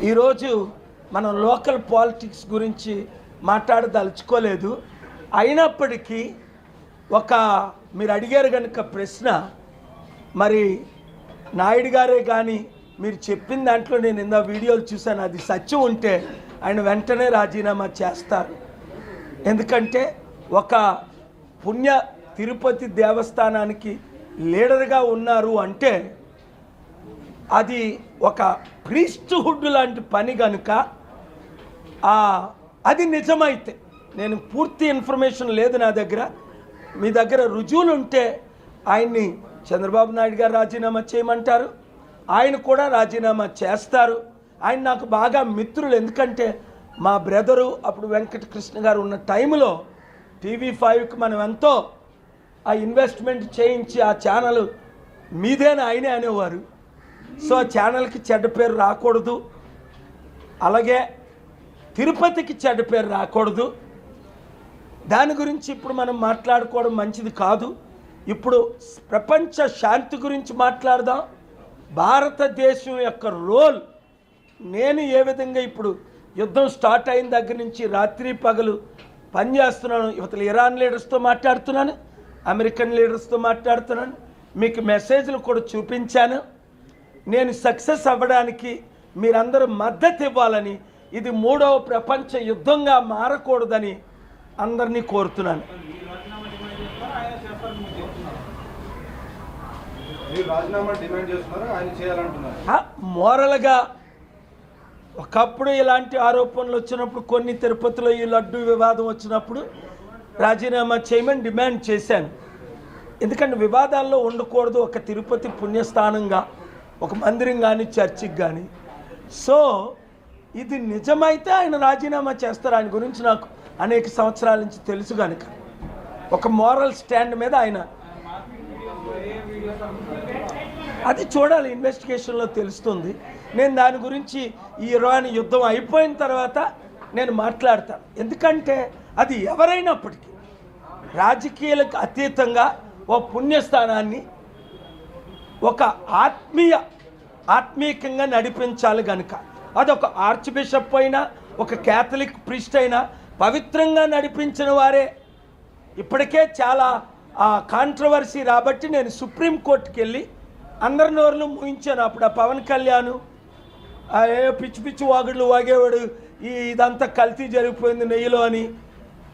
ఈరోజు మనం local politics గురించి మాట్లాడదలుచుకోలేదు. అయినప్పటికీ మీరు అడిగారు కనుక ప్రశ్న, మరి నాయుడు గారే కానీ మీరు చెప్పిన దాంట్లో నేను ఇందా వీడియోలు చూశాను, అది సత్యం ఉంటే ఆయన వెంటనే రాజీనామా చేస్తారు. ఎందుకంటే ఒక పుణ్య తిరుపతి దేవస్థానానికి లీడర్గా ఉన్నారు అంటే అది ఒక ప్రీస్ట్హుడ్ లాంటి పని కనుక అది నిజమైతే, నేను పూర్తి ఇన్ఫర్మేషన్ లేదు నా దగ్గర, మీ దగ్గర రుజువులు ఉంటే ఆయన్ని చంద్రబాబు నాయుడు గారు రాజీనామా చేయమంటారు, ఆయన కూడా రాజీనామా చేస్తారు. ఆయన నాకు బాగా మిత్రులు, ఎందుకంటే మా బ్రదరు అప్పుడు వెంకటకృష్ణ గారు ఉన్న టైంలో TV5కి మనం ఎంతో ఆ ఇన్వెస్ట్మెంట్ చేయించి ఆ ఛానల్ మీదేనా ఆయనే అనేవారు. సో ఆ ఛానల్కి చెడ్డ పేరు రాకూడదు, అలాగే తిరుపతికి చెడ్డ పేరు రాకూడదు. దాని గురించి ఇప్పుడు మనం మాట్లాడుకోవడం మంచిది కాదు. ఇప్పుడు ప్రపంచ శాంతి గురించి మాట్లాడదాం. భారతదేశం యొక్క రోల్, నేను ఏ విధంగా ఇప్పుడు యుద్ధం స్టార్ట్ అయిన దగ్గర నుంచి రాత్రి పగలు పనిచేస్తున్నాను. ఇవతల ఇరాన్ లీడర్స్తో మాట్లాడుతున్నాను, అమెరికన్ లీడర్స్తో మాట్లాడుతున్నాను, మీకు మెసేజ్లు కూడా చూపించాను. నేను సక్సెస్ అవ్వడానికి మీరందరూ మద్దతు ఇవ్వాలని, ఇది 3వ ప్రపంచ యుద్ధంగా మారకూడదని అందరినీ కోరుతున్నాను. మోరల్గా ఒకప్పుడు ఇలాంటి ఆరోపణలు వచ్చినప్పుడు, కొన్ని తిరుపతిలో ఈ లడ్డు వివాదం వచ్చినప్పుడు రాజీనామా చేయమని డిమాండ్ చేశాను. ఎందుకంటే వివాదాల్లో ఉండకూడదు ఒక తిరుపతి పుణ్యస్థానంగా, ఒక మందిరం కానీ చర్చికి కానీ. సో ఇది నిజమైతే ఆయన రాజీనామా చేస్తారు. ఆయన గురించి నాకు అనేక సంవత్సరాల నుంచి తెలుసు కనుక ఒక మోరల్ స్టాండ్ మీద ఆయన, అది చూడాలి, ఇన్వెస్టిగేషన్లో తెలుస్తుంది. నేను దాని గురించి ఈ ఇరాన్ యుద్ధం అయిపోయిన తర్వాత నేను మాట్లాడతాను. ఎందుకంటే అది ఎవరైనప్పటికీ రాజకీయాలకు అతీతంగా ఓ పుణ్యస్థానాన్ని ఒక ఆత్మీయంగా నడిపించాలి కనుక, అదొక ఆర్చ్ బిషప్ అయినా ఒక క్యాథలిక్ ప్రీస్ట్ అయినా పవిత్రంగా నడిపించిన వారే. ఇప్పటికే చాలా కాంట్రవర్సీ రాబట్టి నేను సుప్రీంకోర్టుకి వెళ్ళి అందరి నోరులు ముగించాను. అప్పుడు ఆ పవన్ కళ్యాణ్ పిచ్చి పిచ్చి వాగుళ్ళు వాగేవాడు, ఇదంతా కల్తీ జరిగిపోయింది నెయ్యిలో అని,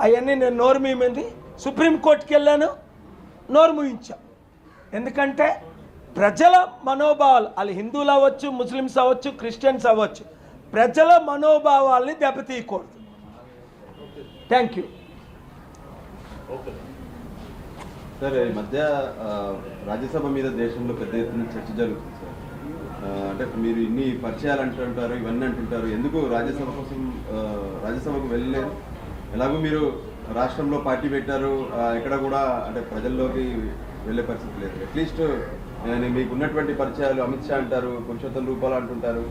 అవన్నీ నేను నోరు మీమంది సుప్రీంకోర్టుకి వెళ్ళాను, నోరు ముగించాను. ఎందుకంటే ప్రజల మనోభావాలు, వాళ్ళు హిందువులు అవ్వచ్చు, ముస్లిమ్స్ అవ్వచ్చు, క్రిస్టియన్స్ అవ్వచ్చు, ప్రజల మనోభావాల్ని దెబ్బతీయకూడదు. Thank you. సార్, ఈ మధ్య రాజ్యసభ మీద దేశంలో పెద్ద ఎత్తున చర్చ జరుగుతుంది సార్. అంటే మీరు ఇన్ని పరిచయాలు అంటుంటారు, ఇవన్నీ అంటుంటారు, ఎందుకు రాజ్యసభకు వెళ్ళలేదు? ఎలాగో మీరు రాష్ట్రంలో పార్టీ పెట్టారు, ఎక్కడ కూడా అంటే ప్రజల్లోకి వెళ్ళే పరిస్థితి లేదు. అట్లీస్ట్ మీకు ఉన్నటువంటి పరిచయాలు, అమిత్ షా అంటారు, పురుషోత్తం రూపాలు అంటుంటారు,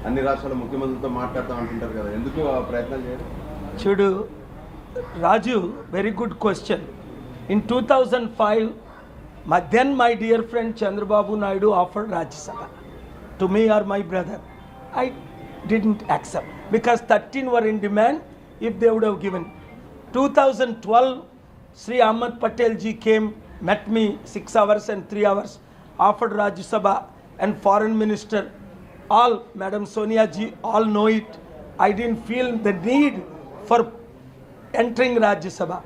అన్ని రాష్ట్రాల ముఖ్యమంత్రులతో మాట్లాడతాం అంటుంటారు కదా, ఎందుకు ఆ ప్రయత్నాలు చేయరు? చూడు Raju, very good question. In 2005, then my dear friend Chandrababu Naidu offered Rajya Sabha to me or my brother. I didn't accept because 13 were in demand if they would have given. 2012, Sri Ahmed Patel ji came, met me 6 hours and 3 hours, offered Rajya Sabha, and foreign minister, all, Madam Sonia ji, all know it. I didn't feel the need for entering Rajya Sabha.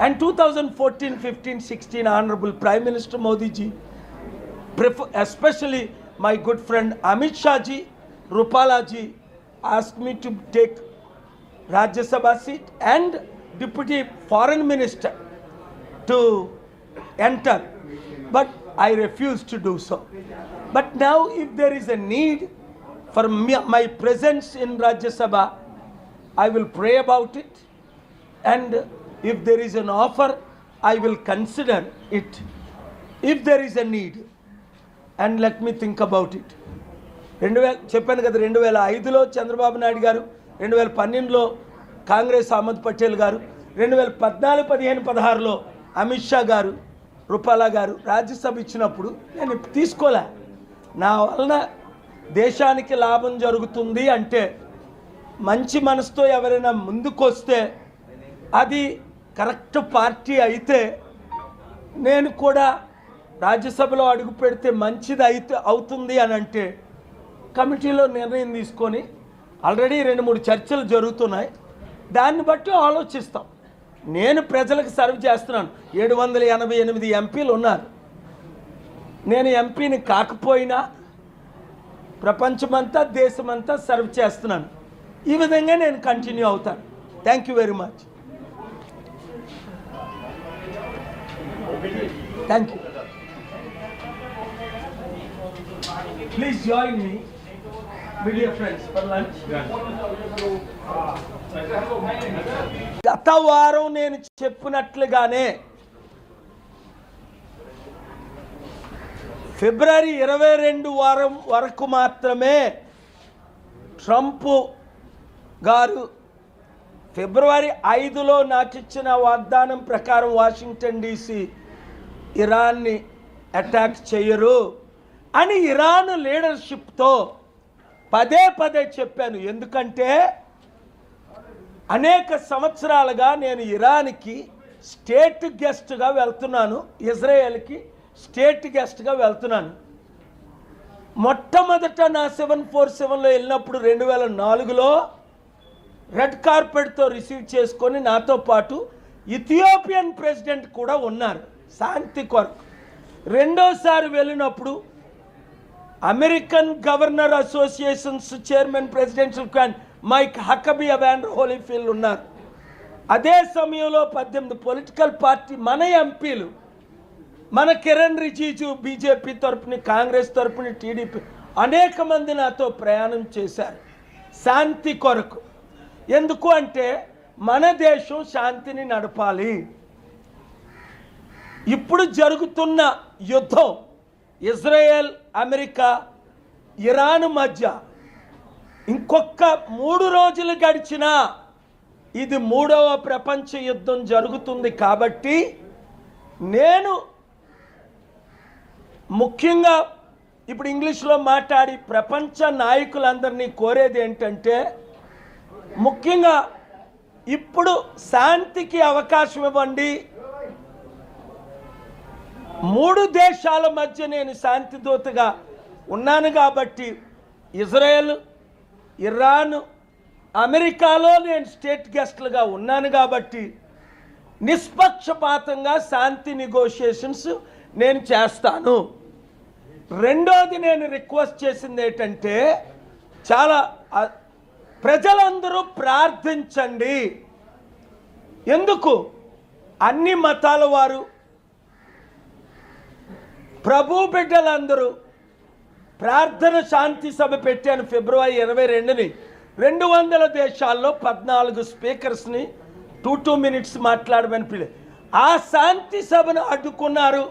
And 2014, 15, 16, Honorable Prime Minister Modi ji, especially my good friend Amit Shah ji, Rupala ji, asked me to take Rajya Sabha seat and Deputy Foreign Minister to enter, but I refused to do so. But now if there is a need for my presence in Rajya Sabha, I will pray about it, and if there is an offer, I will consider it. If there is a need, and let me think about it. చెప్పాను కదా, 2005లో చంద్రబాబు నాయుడు గారు, 2012లో కాంగ్రెస్ అహ్మద్ పటేల్ గారు, 2014, 15, 16లో అమిత్ షా గారు, రూపాలా గారు రాజ్యసభ ఇచ్చినప్పుడు నేను తీసుకోలే. నా వలన దేశానికి లాభం జరుగుతుంది అంటే, మంచి మనసుతో ఎవరైనా ముందుకొస్తే, అది కరెక్ట్ పార్టీ అయితే నేను కూడా రాజ్యసభలో అడుగు పెడితే మంచిది అవుతుంది అని అంటే కమిటీలో నిర్ణయం తీసుకొని ఆల్రెడీ 2-3 చర్చలు జరుగుతున్నాయి. దాన్ని బట్టి ఆలోచిస్తాం. నేను ప్రజలకు సర్వ్ చేస్తున్నాను. 788 ఎంపీలు ఉన్నారు. నేను ఎంపీని కాకపోయినా ప్రపంచమంతా దేశమంతా సర్వ్ చేస్తున్నాను. ఈ విధంగా నేను కంటిన్యూ అవుతాను. Thank you very much. Thank you. Please join me media friends for lunch. గత వారం నేను చెప్పినట్లుగానే ఫిబ్రవరి 22 వారం వరకు మాత్రమే ట్రంప్ గారు ఫిబ్రవరి 5లో నాకిచ్చిన వాగ్దానం ప్రకారం వాషింగ్టన్ DC ఇరాన్ని అటాక్ చేయరు అని ఇరాన్ లీడర్షిప్తో పదే చెప్పాను. ఎందుకంటే అనేక సంవత్సరాలుగా నేను ఇరాన్కి స్టేట్ గెస్ట్గా వెళ్తున్నాను, ఇజ్రాయెల్కి స్టేట్ గెస్ట్గా వెళ్తున్నాను. మొట్టమొదట నా 747లో వెళ్ళినప్పుడు 2004లో రెడ్ కార్పెట్తో రిసీవ్ చేసుకొని నాతో పాటు ఇథియోపియన్ ప్రెసిడెంట్ కూడా ఉన్నారు శాంతి కొరకు. రెండోసారి వెళ్ళినప్పుడు American governor associations chairman presidential candidate Mike Huckabee Evander Holyfield ఉన్నారు. అదే సమయంలో 18 పొలిటికల్ పార్టీ మన ఎంపీలు, మన కిరణ్ రిజిజు బీజేపీ తరపున, కాంగ్రెస్ తరపున, టీడీపీ అనేక మంది నాతో ప్రయాణం చేశారు శాంతి కొరకు. ఎందుకు అంటే మన దేశం శాంతిని నడపాలి. ఇప్పుడు జరుగుతున్న యుద్ధం ఇజ్రాయెల్, అమెరికా, ఇరాన్ మధ్య ఇంకొక 3 రోజులు గడిచినా ఇది 3వ ప్రపంచ యుద్ధం జరుగుతుంది. కాబట్టి నేను ముఖ్యంగా ఇప్పుడు ఇంగ్లీష్లో మాట్లాడి ప్రపంచ నాయకులందరినీ కోరేది ఏంటంటే, ముఖ్యంగా ఇప్పుడు శాంతికి అవకాశం ఇవ్వండి. 3 దేశాల మధ్య నేను శాంతి దూతగా ఉన్నాను కాబట్టి, ఇజ్రాయెల్, ఇరాన్, అమెరికాలో నేను స్టేట్ గెస్ట్లుగా ఉన్నాను కాబట్టి నిష్పక్షపాతంగా శాంతి నెగోషియేషన్స్ నేను చేస్తాను. రెండోది నేను రిక్వెస్ట్ చేసింది ఏంటంటే, చాలా ప్రజలందరూ ప్రార్థించండి. ఎందుకు? అన్ని మతాల వారు, ప్రభు బిడ్డలందరూ ప్రార్థన శాంతి సభ పెట్టాను ఫిబ్రవరి 22ని. 200 దేశాల్లో 14 స్పీకర్స్ని 2 minutes మాట్లాడమని పిలి. ఆ శాంతి సభను అడ్డుకున్నారు.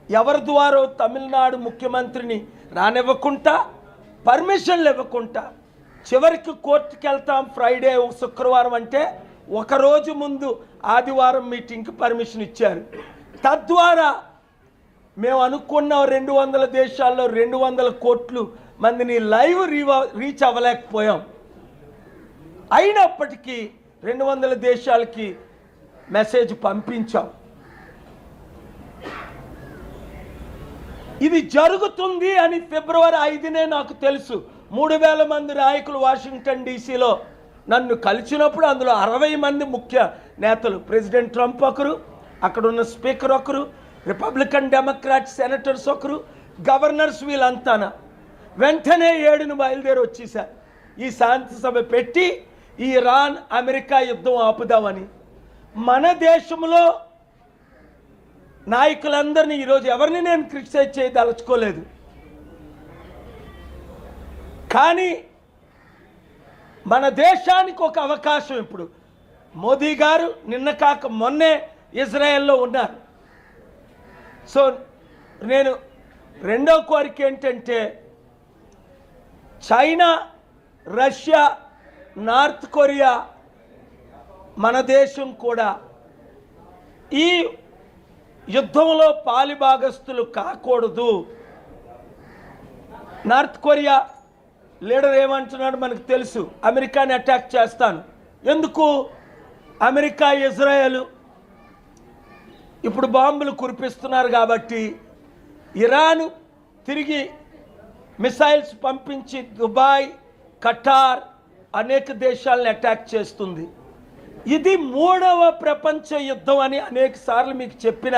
ఎవరి ద్వారా? తమిళనాడు ముఖ్యమంత్రిని రానివ్వకుండా, పర్మిషన్లు ఇవ్వకుండా. చివరికి కోర్టుకి వెళ్తాం ఫ్రైడే, శుక్రవారం అంటే ఒకరోజు ముందు ఆదివారం మీటింగ్కి పర్మిషన్ ఇచ్చారు. తద్వారా మేము అనుకున్న 200 దేశాల్లో 200 కోట్ల మందిని లైవ్ రీచ్ అవ్వలేకపోయాం. అయినప్పటికీ 200 దేశాలకి మెసేజ్ పంపించాం. ఇది జరుగుతుంది అని ఫిబ్రవరి 5నే నాకు తెలుసు. 3000 మంది నాయకులు వాషింగ్టన్ DCలో నన్ను కలిసినప్పుడు అందులో 60 మంది ముఖ్య నేతలు, ప్రెసిడెంట్ ట్రంప్ ఒకరు, అక్కడున్న స్పీకర్ ఒకరు, రిపబ్లికన్ డెమోక్రాట్ సెనేటర్స్ ఒకరు, గవర్నర్స్, వీళ్ళంతా వెంటనే 7ను బయలుదేరి వచ్చేసారు. ఈ శాంతి సభ పెట్టి ఈ ఇరాన్ అమెరికా యుద్ధం ఆపుదామని. మన దేశంలో నాయకులందరినీ ఈరోజు ఎవరిని నేను క్రిటిసైజ్ చేయదలుచుకోలేదు. కానీ మన దేశానికి ఒక అవకాశం ఇప్పుడు. మోదీ గారు నిన్న కాక మొన్నే ఇజ్రాయెల్లో ఉన్నారు. సో నేను రెండో కోరిక ఏంటంటే, చైనా, రష్యా, నార్త్ కొరియా, మన దేశం కూడా ఈ యుద్ధంలో పాలిభాగస్తులు కాకూడదు. నార్త్ కొరియా లీడర్ ఏమంటున్నాడు మనకు తెలుసు, అమెరికాని అటాక్ చేస్తాను. ఎందుకు? అమెరికా ఇజ్రాయెల్ ఇప్పుడు బాంబులు కురిపిస్తున్నారు కాబట్టి ఇరాన్ తిరిగి మిసైల్స్ పంపించి దుబాయ్, ఖటార్ అనేక దేశాలను అటాక్ చేస్తుంది. ఇది 3వ ప్రపంచ యుద్ధం అని అనేక సార్లు మీకు చెప్పిన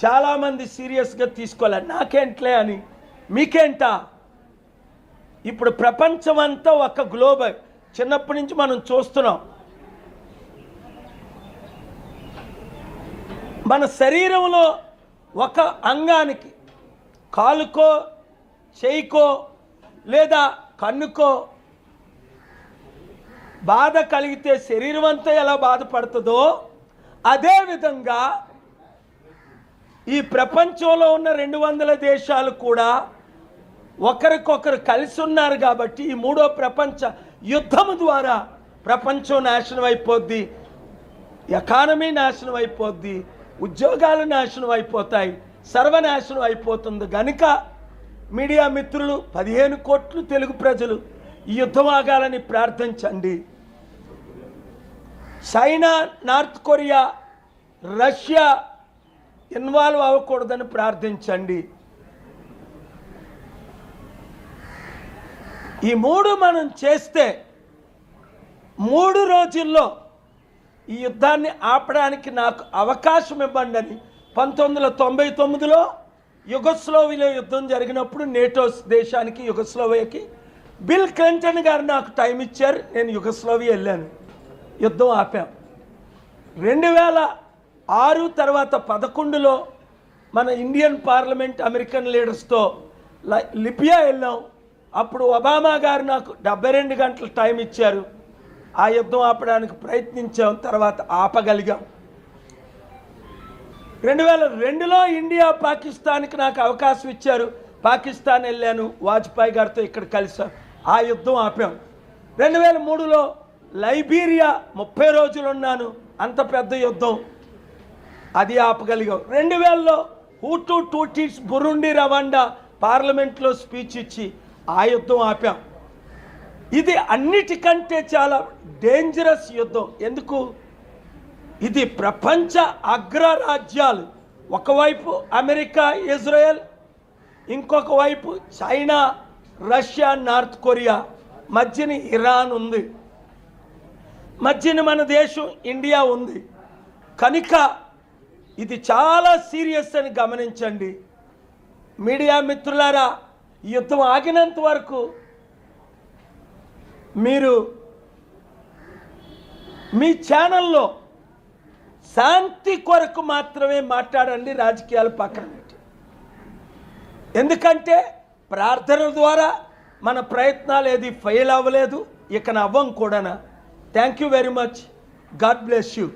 చాలామంది సీరియస్గా తీసుకోవాలి. నాకేంట్లే అని, మీకేంటా? ఇప్పుడు ప్రపంచం అంతా ఒక గ్లోబల్. చిన్నప్పటి నుంచి మనం చూస్తున్నాం, మన శరీరంలో ఒక అంగానికి, కాలుకో, చేయికో లేదా కన్నుకో బాధ కలిగితే శరీరం అంతా ఎలా బాధపడుతుందో అదేవిధంగా ఈ ప్రపంచంలో ఉన్న 200 దేశాలు కూడా ఒకరికొకరు కలిసి ఉన్నారు కాబట్టి ఈ 3వ ప్రపంచ యుద్ధం ద్వారా ప్రపంచం నాశనం అయిపోద్ది, ఎకానమీ నాశనం అయిపోద్ది, ఉద్యోగాలు నాశనం అయిపోతాయి, సర్వనాశనం అయిపోతుంది. కనుక మీడియా మిత్రులు, 15 కోట్లు తెలుగు ప్రజలు ఈ యుద్ధం ఆగాలని ప్రార్థించండి. China, North Korea, Russia involve అవ్వకూడదని ప్రార్థించండి. ఈ 3 మనం చేస్తే 3 రోజుల్లో ఈ యుద్ధాన్ని ఆపడానికి నాకు అవకాశం ఇవ్వండి అని 1999లో యుగోస్లోవియాలో యుద్ధం జరిగినప్పుడు నేటో దేశానికి, యుగోస్లోవియాకి బిల్ క్లింటన్ గారు నాకు టైం ఇచ్చారు. నేను యుగోస్లోవియా వెళ్ళాను, యుద్ధం ఆపాం. 2006 తర్వాత 11లో మన ఇండియన్ పార్లమెంట్ అమెరికన్ లీడర్స్తో లిబియా వెళ్ళాం. అప్పుడు ఒబామా గారు నాకు 72 గంటలు టైం ఇచ్చారు. ఆ యుద్ధం ఆపడానికి ప్రయత్నించాం, తర్వాత ఆపగలిగాం. 2002లో ఇండియా పాకిస్తాన్కి నాకు అవకాశం ఇచ్చారు, పాకిస్తాన్ వెళ్ళాను, వాజ్పేయి గారితో ఇక్కడ కలిసాం, ఆ యుద్ధం ఆపాం. 2003లో లైబీరియా 30 రోజులు ఉన్నాను, అంత పెద్ద యుద్ధం, అది ఆపగలిగాం. 2000లో హూటు టూటీస్ బురుండి రవాండా పార్లమెంట్లో స్పీచ్ ఇచ్చి ఆ యుద్ధం ఆపాం. ఇది అన్నిటికంటే చాలా డేంజరస్ యుద్ధం. ఎందుకు? ఇది ప్రపంచ అగ్రరాజ్యాలు, ఒకవైపు అమెరికా, ఇజ్రాయెల్, ఇంకొక వైపు చైనా, రష్యా, నార్త్ కొరియా, మధ్యన ఇరాన్ ఉంది, మధ్యన మన దేశం ఇండియా ఉంది. కనుక ఇది చాలా సీరియస్ అని గమనించండి. మీడియా మిత్రులారా, ఈ యుద్ధం ఆగినంత వరకు మీరు మీ ఛానల్లో శాంతి కొరకు మాత్రమే మాట్లాడండి, రాజకీయాలు పక్కన పెట్టి. ఎందుకంటే ప్రార్థనల ద్వారా మన ప్రయత్నాలు ఏది ఫెయిల్ అవ్వలేదు, ఇక అవ్వం కూడా. Thank you very much. God bless you.